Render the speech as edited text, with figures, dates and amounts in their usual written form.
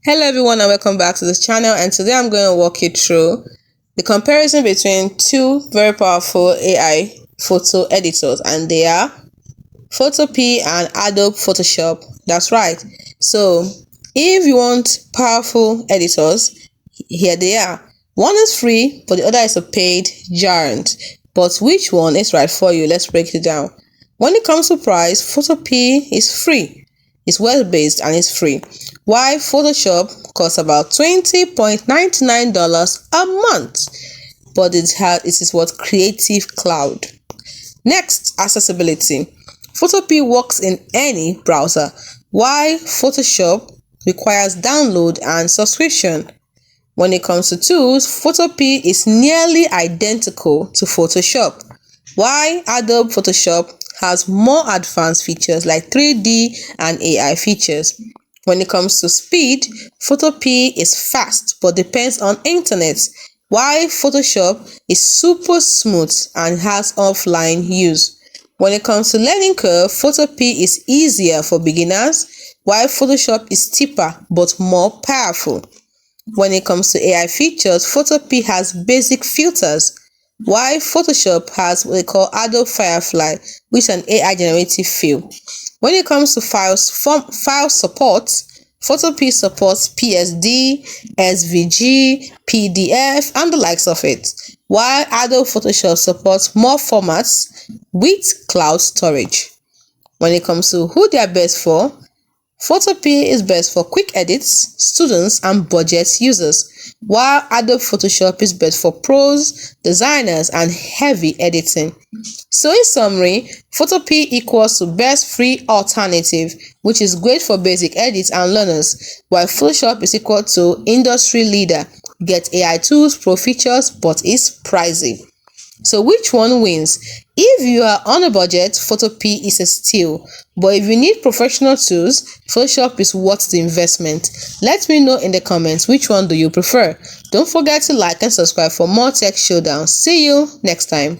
Hello everyone and welcome back to this channel, and today I'm going to walk you through the comparison between two very powerful AI photo editors, and they are Photopea and Adobe Photoshop. That's right. So if you want powerful editors, here they are. One is free but the other is a paid giant. But which one is right for you? Let's break it down. When it comes to price, Photopea is free. It's web-based and it's free. While Photoshop costs about $20.99 a month. But it is what Creative Cloud. Next, accessibility. Photopea works in any browser, while Photoshop requires download and subscription. When it comes to tools, Photopea is nearly identical to Photoshop, while Adobe Photoshop has more advanced features like 3D and AI features. When it comes to speed, Photopea is fast but depends on internet, while Photoshop is super smooth and has offline use. When it comes to learning curve, Photopea is easier for beginners, while Photoshop is steeper but more powerful. When it comes to AI features, Photopea has basic filters, while Photoshop has what they call Adobe Firefly, which is an AI generative fill. When it comes to file support, Photopea supports PSD, SVG, PDF, and the likes of it, while Adobe Photoshop supports more formats with cloud storage. When it comes to who they are best for, Photopea is best for quick edits, students, and budget users, while Adobe Photoshop is best for pros, designers, and heavy editing. So in summary, Photopea equals to best free alternative, which is great for basic edits and learners, while Photoshop is equal to industry leader, get AI tools, pro features, but is pricey. So which one wins? If you are on a budget, Photopea is a steal. But if you need professional tools, Photoshop is worth the investment. Let me know in the comments which one do you prefer. Don't forget to like and subscribe for more tech showdowns. See you next time.